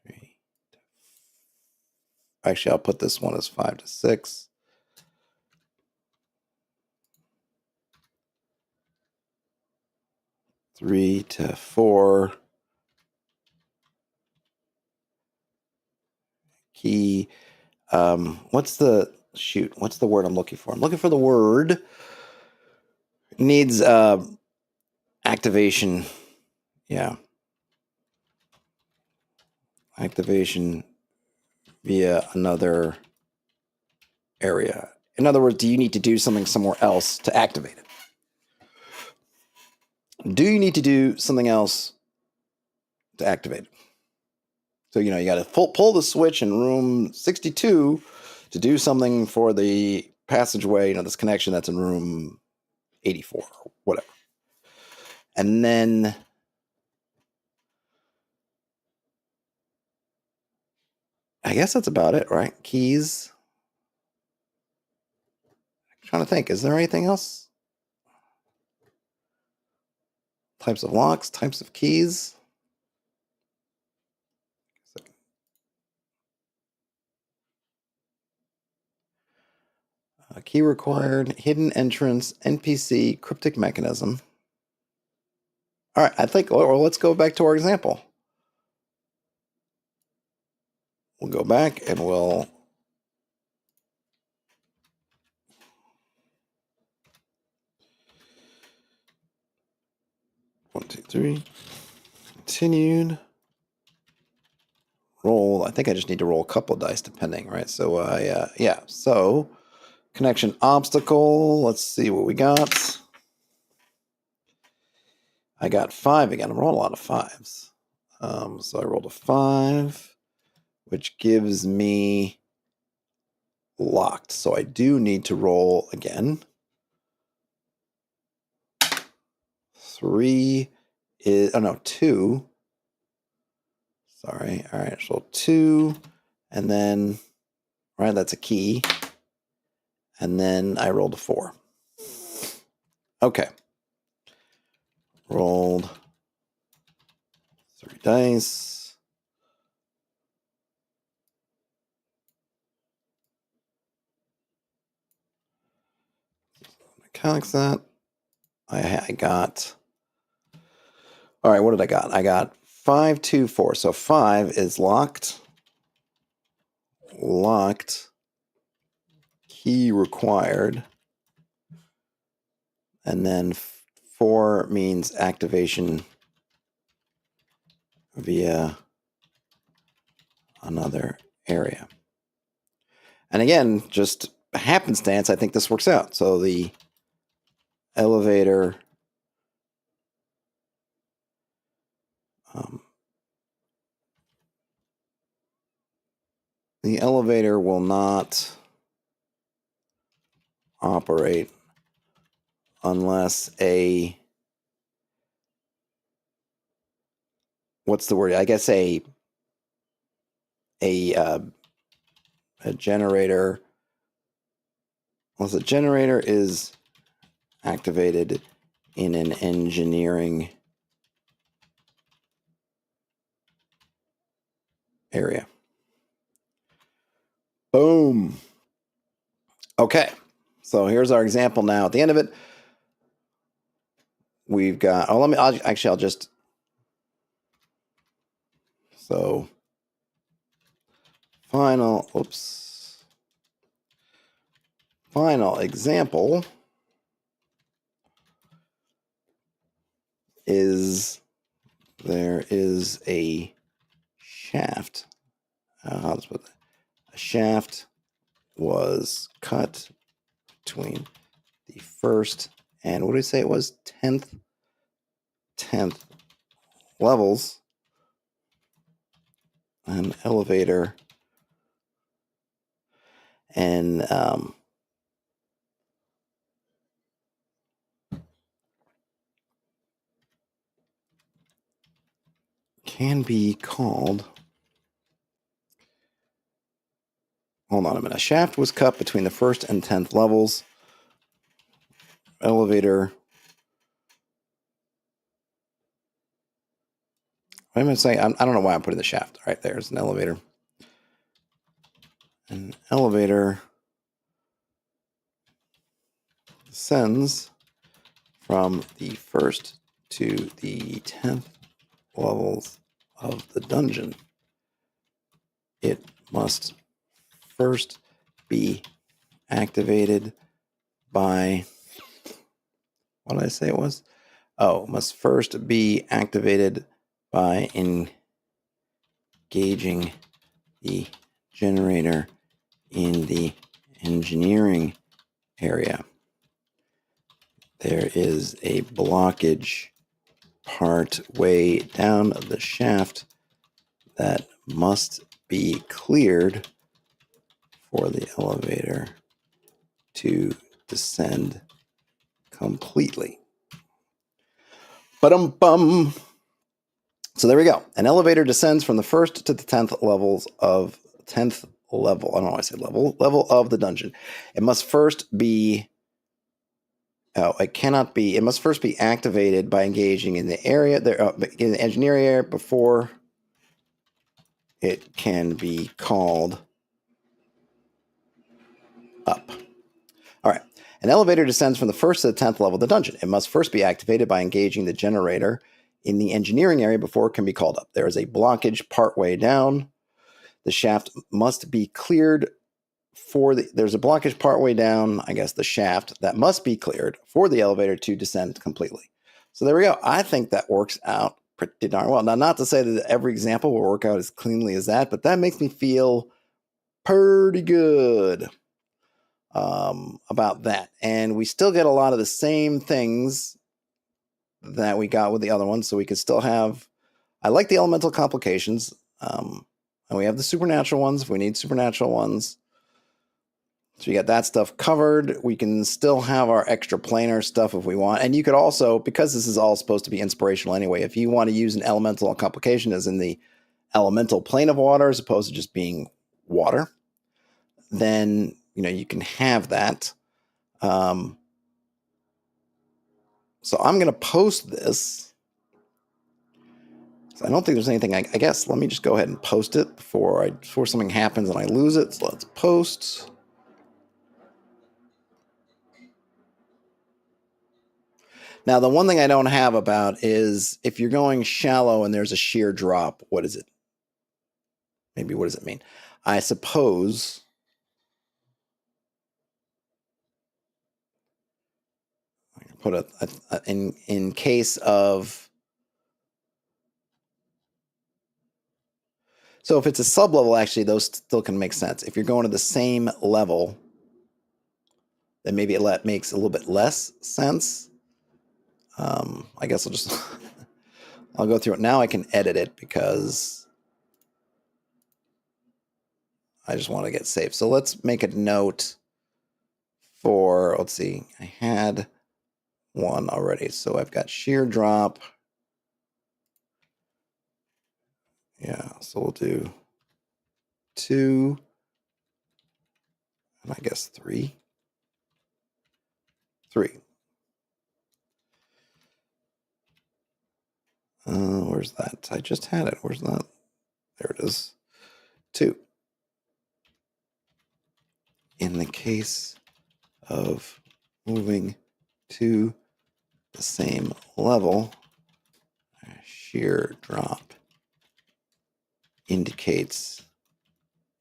3. Actually, I'll put this one as 5 to 6. Three to 4. Key. What's the word I'm looking for? I'm looking for the word. Needs activation. Yeah. Activation via another area. In other words, do you need to do something somewhere else to activate it? Do you need to do something else to activate it? So, you got to pull the switch in room 62 to do something for the passageway, this connection that's in room 84 or whatever. And then I guess that's about it, right? Keys. I'm trying to think. Is there anything else? Types of locks, types of keys. Key required, hidden entrance, NPC, cryptic mechanism. All right, I think, well, let's go back to our example. We'll go back and we'll one, two, three. Continued. Roll. I think I just need to roll a couple of dice depending, right? So yeah. So connection obstacle. Let's see what we got. I got 5 again. I'm rolling a lot of 5s. So I rolled a 5, which gives me locked. So I do need to roll again. 3 is, oh no, 2. Sorry. All right, so 2, and then, right, that's a key. And then I rolled a 4. Okay. Rolled 3 dice. Calix that. I got. All right, what did I got? I got 5, 2, 4. So 5 is locked. Locked. Key required. And then 4 means activation via another area. And again, just happenstance, I think this works out. So the elevator will not operate unless a, what's the word? I guess a generator, unless a generator is activated in an engineering area. Boom. Okay, so here's our example now. At the end of it, we've got, I'll just, so final example is there is a shaft. I'll just put that. A shaft was cut between the first and, what did I say it was? 10th levels. An elevator and can be called, hold on a minute. A shaft was cut between the first and 10th levels. Elevator. What am I saying? I don't know why I'm putting the shaft. All right, there's an elevator. An elevator descends from the first to the 10th levels of the dungeon. It must first be activated by, what did I say it was? Oh, must first be activated by engaging the generator in the engineering area. There is a blockage part way down the shaft that must be cleared for the elevator to descend completely. Ba-dum-bum. So there we go. An elevator descends from the first to the 10th levels of 10th level. I don't know why I said level of the dungeon. It must first be, it must first be activated by engaging in the area, in the engineering area before it can be called up. All right. An elevator descends from the first to the 10th level of the dungeon. It must first be activated by engaging the generator in the engineering area before it can be called up. There is a blockage partway down. The shaft must be cleared there's a blockage partway down, I guess, the shaft that must be cleared for the elevator to descend completely. So there we go. I think that works out pretty darn well. Now, not to say that every example will work out as cleanly as that, but that makes me feel pretty good about that. And we still get a lot of the same things that we got with the other ones. So we could still have, I like the elemental complications. And we have the supernatural ones if we need supernatural ones. So you got that stuff covered. We can still have our extra planar stuff if we want. And you could also, because this is all supposed to be inspirational anyway, if you want to use an elemental complication as in the elemental plane of water as opposed to just being water, then, you can have that. So I'm going to post this. So I don't think there's anything, I guess, let me just go ahead and post it before something happens and I lose it. So let's post. Now, the one thing I don't have about is if you're going shallow and there's a sheer drop, what is it? Maybe what does it mean? I suppose I can put in case of. So if it's a sub-level, actually, those still can make sense. If you're going to the same level, then maybe it makes a little bit less sense. I guess I'll just I'll go through it now. I can edit it because I just want to get safe. So let's make a note for, let's see, I had one already. So I've got sheer drop. Yeah, so we'll do 2, and I guess 3. 3. Where's that? I just had it. Where's that? There it is. 2. In the case of moving to the same level, sheer drop indicates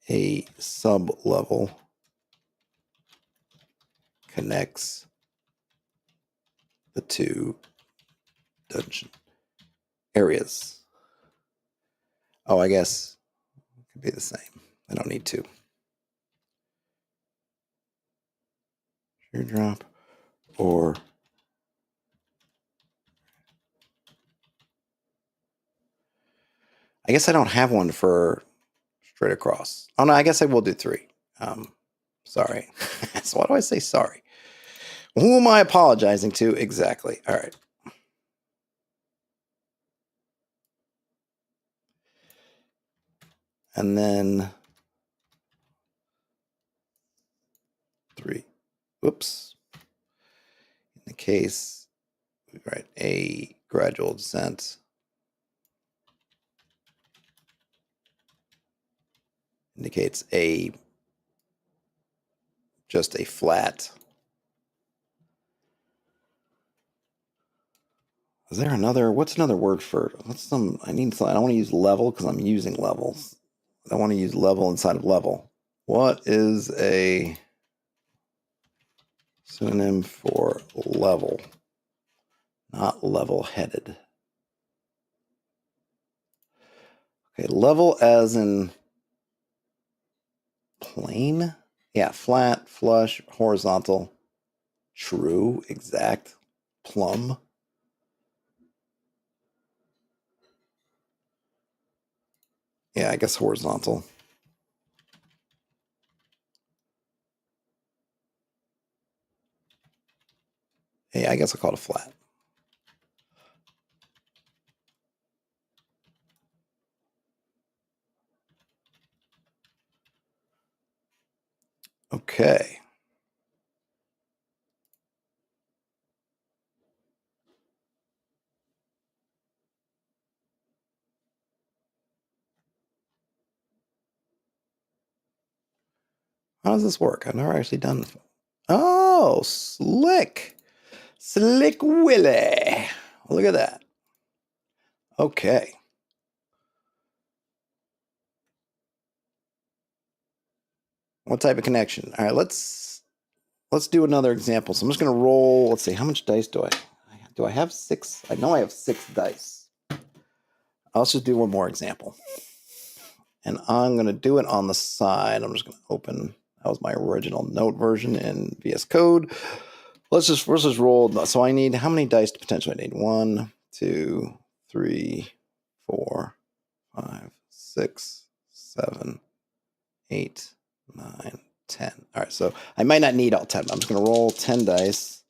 a sub-level connects the 2 dungeon areas. Oh, I guess it could be the same. I don't need 2. Sheer drop or I guess I don't have one for straight across. Oh no, I guess I will do 3. Sorry. So why do I say sorry? Who am I apologizing to exactly? All right. And then 3. Whoops. In the case, we write a gradual descent. Indicates just a flat. Is there what's another word for, I don't want to use level because I'm using levels. I want to use level inside of level. What is a synonym for level? Not level-headed. Okay, level as in plane? Yeah, flat, flush, horizontal, true, exact, plumb. Yeah, I guess horizontal. Yeah, I guess I'll call it a flat. Okay. How does this work? I've never actually done this. Oh, slick. Slick Willy. Look at that. Okay. What type of connection? All right, let's do another example. So I'm just going to roll. Let's see, how much dice do I have? 6? I know I have 6 dice. Let's just do one more example. And I'm going to do it on the side. I'm just going to open. That was my original note version in VS Code. Let's just roll. So I need, how many dice potentially I need? 1, 2, 3, 4, 5, 6, 7, 8, 9, 10. All right, so I might not need all 10, but I'm just going to roll 10 dice.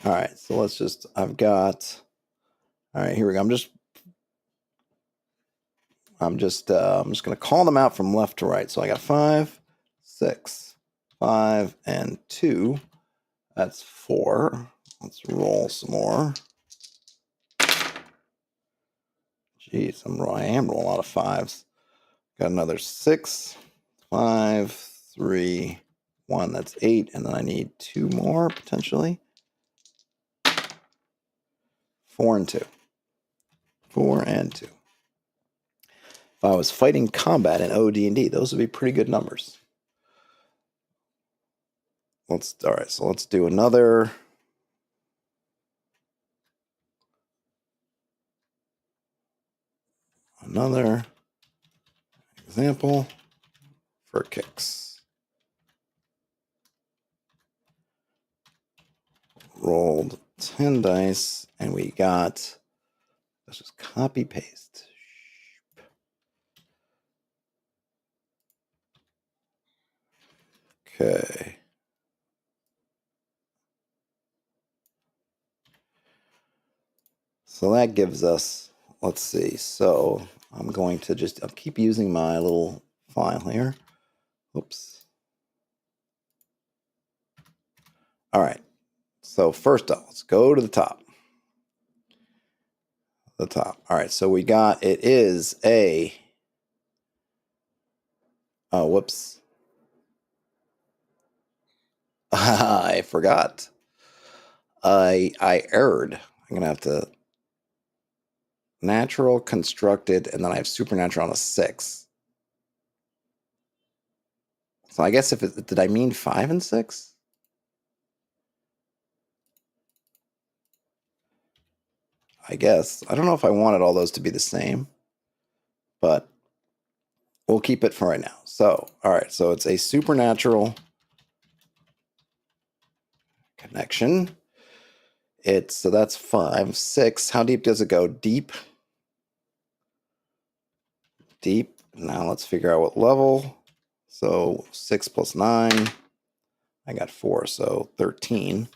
All right, so let's just, all right, here we go. I'm just going to call them out from left to right. So I got 5, 6, 5, and 2. That's 4. Let's roll some more. Jeez, I am rolling a lot of 5s. Got another 6, 5, 3, 1. That's 8, and then I need 2 more potentially. 4 and 2. 4 and 2. If I was fighting combat in OD&D, those would be pretty good numbers. All right, so let's do another example for kicks. Rolled 10 dice, and we got, let's just copy paste. Okay. So that gives us, let's see. So I'm going to I'll keep using my little file here. Oops. All right. So first off, let's go to the top. All right. So we got, it is a, oh, whoops. I forgot. I erred. I'm going to have to natural, constructed, and then I have supernatural on a 6. So I guess did I mean 5 and 6? I guess. I don't know if I wanted all those to be the same, but we'll keep it for right now. So, all right. So it's a supernatural connection. So that's 5. 6. How deep does it go? Deep. Now let's figure out what level. So 6 plus 9. I got 4, so 13.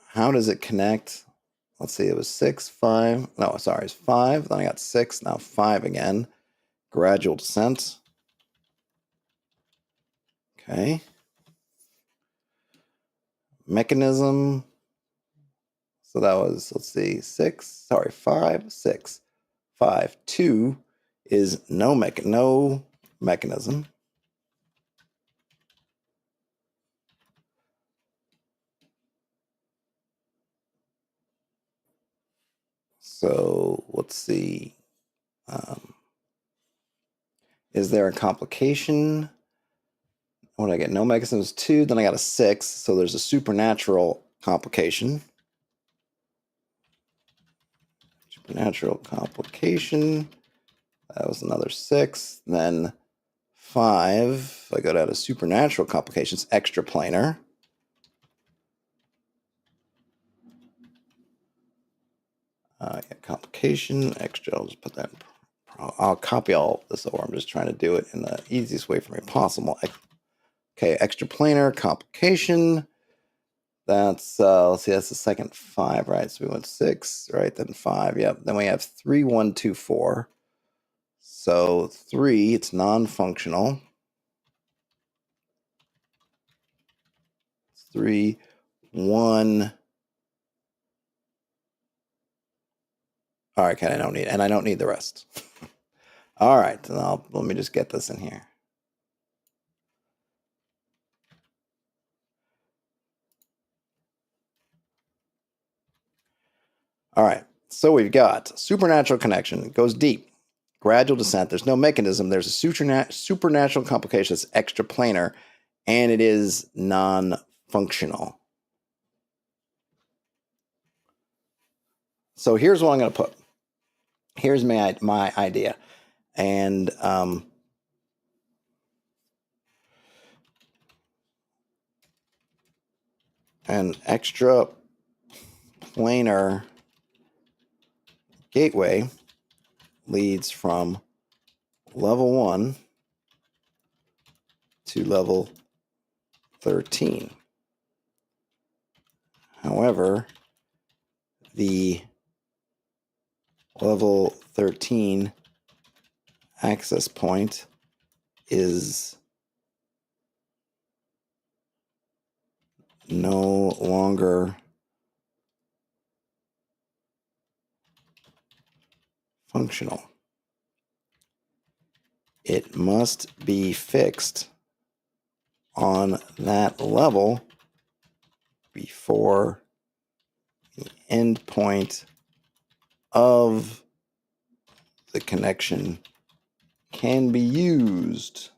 How does it connect? Let's see, it was 6, 5. No, sorry, it's 5. Then I got 6, now 5 again. Gradual descent. Okay. Mechanism. So that was, let's see, 5, 6. 5, 2 is no mechanism. So let's see. Is there a complication? What did I get? No mechanism is 2. Then I got a 6. So there's a supernatural complication. Supernatural complication. That was another 6. Then 5. I go down to supernatural complications. Extraplanar. Complication. Extra. I'll just put that in. I'll copy all this over. I'm just trying to do it in the easiest way for me possible. Okay, extraplanar complication. That's let's see, that's the second 5, right? So we went 6, right? Then 5. Yep. Then we have 3, 1, 2, 4. So 3, it's non-functional. 3, 1. All right, okay, I don't need the rest. All right, let me just get this in here. All right. So we've got supernatural connection. It goes deep. Gradual descent. There's no mechanism. There's a supernatural complication that's extraplanar, and it is non-functional. So here's what I'm going to put. Here's my idea. And an extraplanar gateway leads from level 1 to level 13. However, the level 13 access point is no longer functional. It must be fixed on that level before the endpoint of the connection can be used.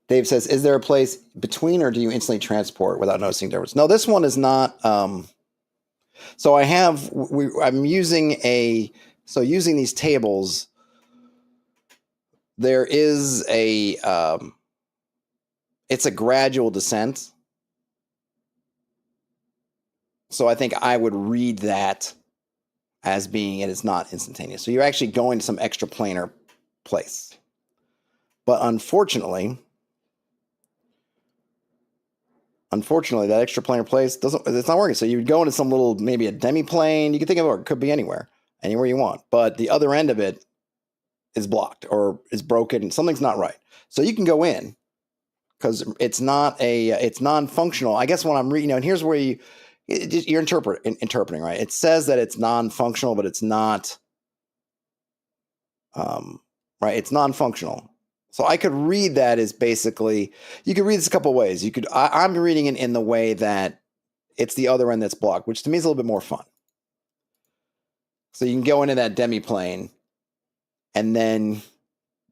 Dave says, is there a place between, or do you instantly transport without noticing difference? No, this one is not. So I'm using using these tables, there is it's a gradual descent. So I think I would read that as being it is not instantaneous. So you're actually going to some extraplanar place. But unfortunately, that extraplanar place it's not working. So you would go into some little, maybe a demiplane. You can think of it could be anywhere you want. But the other end of it is blocked or is broken. Something's not right. So you can go in because it's non-functional. I guess when I'm reading, and here's where you're interpreting, right? It says that it's non-functional, but it's not. Right? It's non-functional. So I could read that as basically, you could read this a couple of ways. I'm reading it in the way that it's the other end that's blocked, which to me is a little bit more fun. So you can go into that demiplane, and then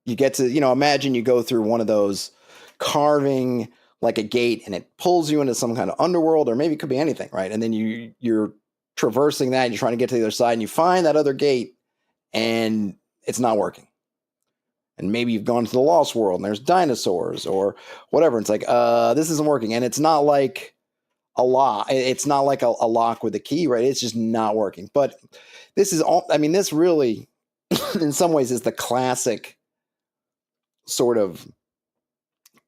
you get to, imagine you go through one of those carving like a gate, and it pulls you into some kind of underworld, or maybe it could be anything, right? And then you're traversing that, and you're trying to get to the other side, and you find that other gate, and it's not working. And maybe you've gone to the Lost World and there's dinosaurs or whatever. It's like, this isn't working. And it's not like a lock. It's not like a lock with a key, right? It's just not working. But this is all, this really, in some ways, is the classic sort of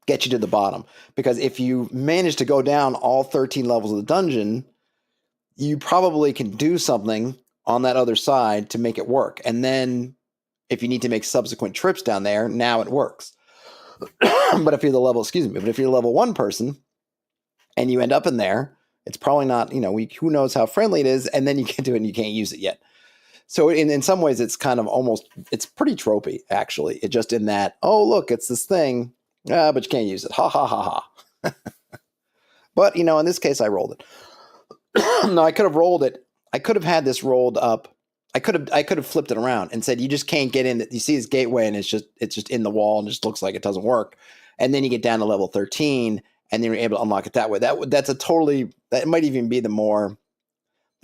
get you to the bottom. Because if you manage to go down all 13 levels of the dungeon, you probably can do something on that other side to make it work. And then if you need to make subsequent trips down there, now it works. But if you're the level 1 person and you end up in there, it's probably not, who knows how friendly it is, and then you get to it and you can't use it yet. So in some ways, it's kind of it's pretty tropey, actually. It just in that, oh, look, it's this thing, but you can't use it. Ha, ha, ha, ha. But, in this case, I rolled it. No, I could have rolled it. I could have had this rolled up. I could have flipped it around and said, you just can't get in. You see this gateway, and it's just in the wall, and just looks like it doesn't work. And then you get down to level 13, and then you're able to unlock it that way. That might even be the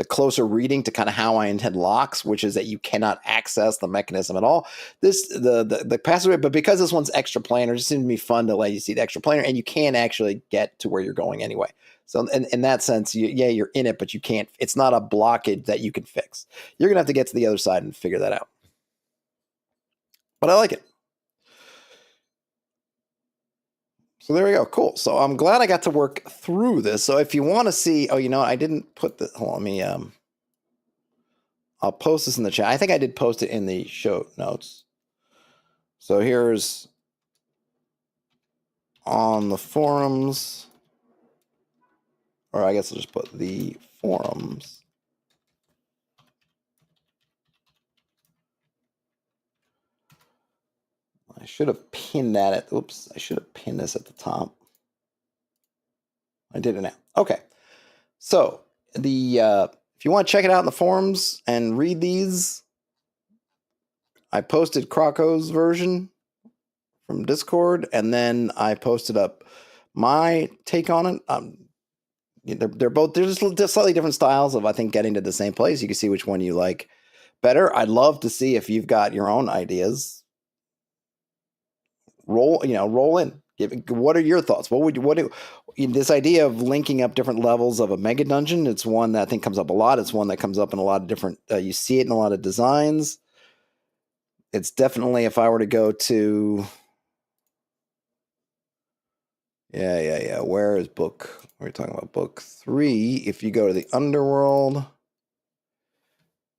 closer reading to kind of how I intend locks, which is that you cannot access the mechanism at all. The passageway, but because this one's extraplanar, it just seems to be fun to let you see the extraplanar, and you can actually get to where you're going anyway. So in that sense, you're in it, but you can't. It's not a blockage that you can fix. You're gonna have to get to the other side and figure that out. But I like it. So there we go. Cool. So I'm glad I got to work through this. So if you want to see, I didn't put the. Hold on, let me. I'll post this in the chat. I think I did post it in the show notes. So here's on the forums. Or I guess I'll just put the forums. I should have pinned that I should have pinned this at the top. I did it now. Okay. So if if you want to check it out in the forums and read these, I posted Krako's version from Discord, and then I posted up my take on it. They're just slightly different styles of, I think, getting to the same place. You can see which one you like better. I'd love to see if you've got your own ideas. Roll in. What are your thoughts? This idea of linking up different levels of a mega dungeon? It's one that I think comes up a lot. It's one that comes up in a lot of different. You see it in a lot of designs. It's definitely, if I were to go to, yeah. Where is book? We're talking about book 3. If you go to the underworld,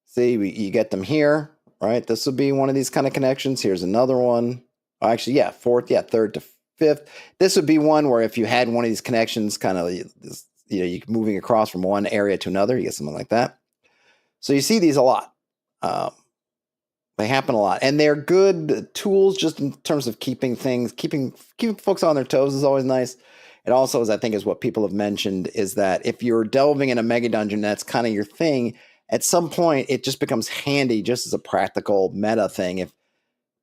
see, you get them here, right? This would be one of these kind of connections. Here's another one. Oh, actually, yeah, fourth, yeah, third to fifth. This would be one where if you had one of these connections, kind of, you moving across from one area to another, you get something like that. So you see these a lot. They happen a lot, and they're good tools just in terms of keeping folks on their toes is always nice. It also, I think, is what people have mentioned, is that if you're delving in a mega dungeon, that's kind of your thing. At some point, it just becomes handy, just as a practical meta thing.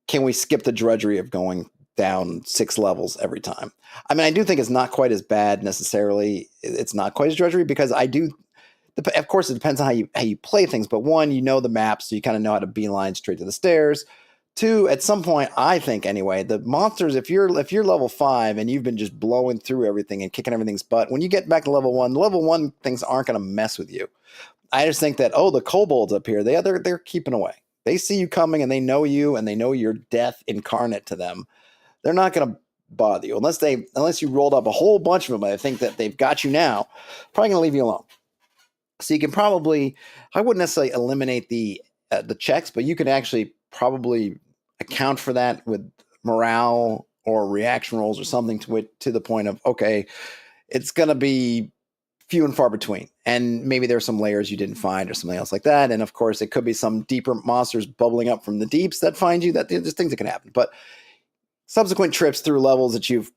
Can we skip the drudgery of going down 6 levels every time? I mean, I do think it's not quite as bad necessarily. It's not quite as drudgery, because of course, it depends on how you play things. But one, the map, so you kind of know how to beeline straight to the stairs. 2, at some point, I think anyway, the monsters, if you're level 5 and you've been just blowing through everything and kicking everything's butt, when you get back to level 1, things aren't going to mess with you. I just think that, the kobolds up here, they're keeping away. They see you coming, and they know you, and they know you're death incarnate to them. They're not going to bother you unless you rolled up a whole bunch of them. I think that they've got you now. Probably going to leave you alone. So you can probably, I wouldn't necessarily eliminate the checks, but you can actually probably account for that with morale or reaction rolls or something to the point of, okay, it's going to be few and far between. And maybe there's some layers you didn't find or something else like that. And of course, it could be some deeper monsters bubbling up from the deeps that find you. That there's things that can happen. But subsequent trips through levels that you've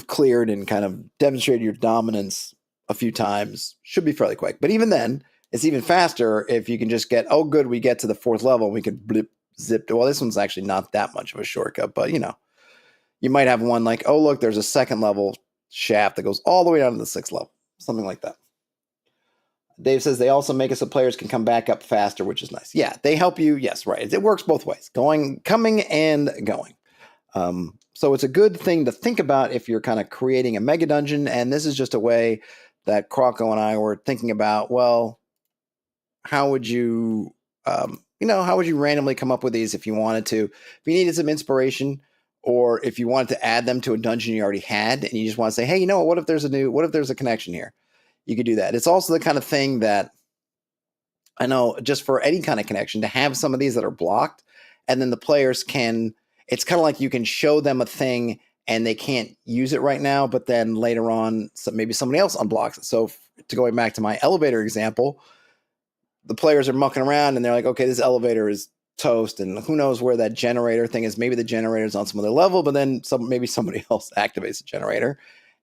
cleared and kind of demonstrated your dominance a few times should be fairly quick. But even then, it's even faster if you can just get, good, we get to the 4th level and we can zip. Well, this one's actually not that much of a shortcut, but you might have one like, look, there's a 2nd level shaft that goes all the way down to the 6th level, something like that. Dave says they also make it so players can come back up faster, which is nice. Yeah, they help you. Yes, right. It works both ways, coming and going. So it's a good thing to think about if you're kind of creating a mega dungeon. And this is just a way that Krako and I were thinking about, well, how would you randomly come up with these if you wanted to? If you needed some inspiration, or if you wanted to add them to a dungeon you already had, and you just want to say, hey, what if there's a connection here? You could do that. It's also the kind of thing that I know, just for any kind of connection, to have some of these that are blocked, and then the players can, it's kind of like you can show them a thing and they can't use it right now, but then later on, maybe somebody else unblocks it. So going back to my elevator example, the players are mucking around and they're like, okay, this elevator is toast, and who knows where that generator thing is. Maybe the generator's on some other level, but then maybe somebody else activates the generator.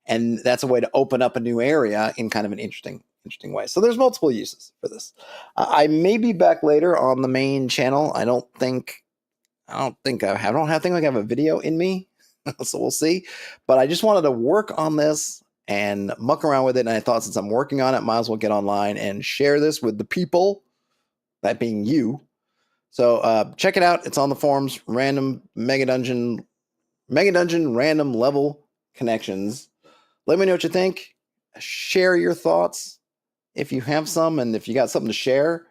And that's a way to open up a new area in kind of an interesting way. So there's multiple uses for this. I may be back later on the main channel. I don't think I have a video in me. So we'll see. But I just wanted to work on this and muck around with it. And I thought, since I'm working on it, might as well get online and share this with the people, that being you. So check it out. It's on the forums. Random Megadungeon random level connections. Let me know what you think. Share your thoughts if you have some, and if you got something to share,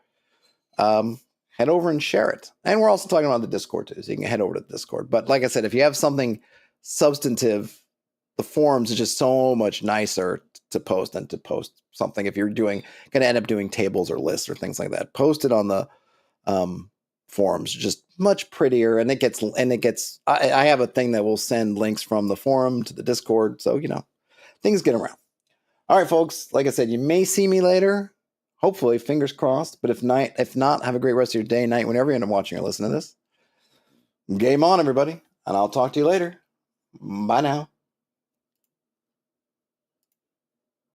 head over and share it. And we're also talking about the Discord too, so you can head over to the Discord. But like I said, if you have something substantive, the forums is just so much nicer to post than to post something. If you're going to end up doing tables or lists or things like that, post it on the forums, just much prettier. And it gets, I have a thing that will send links from the forum to the Discord. So, things get around. All right, folks, like I said, you may see me later. Hopefully, fingers crossed. But if not, have a great rest of your day, night, whenever you end up watching or listening to this. Game on, everybody. And I'll talk to you later. Bye now.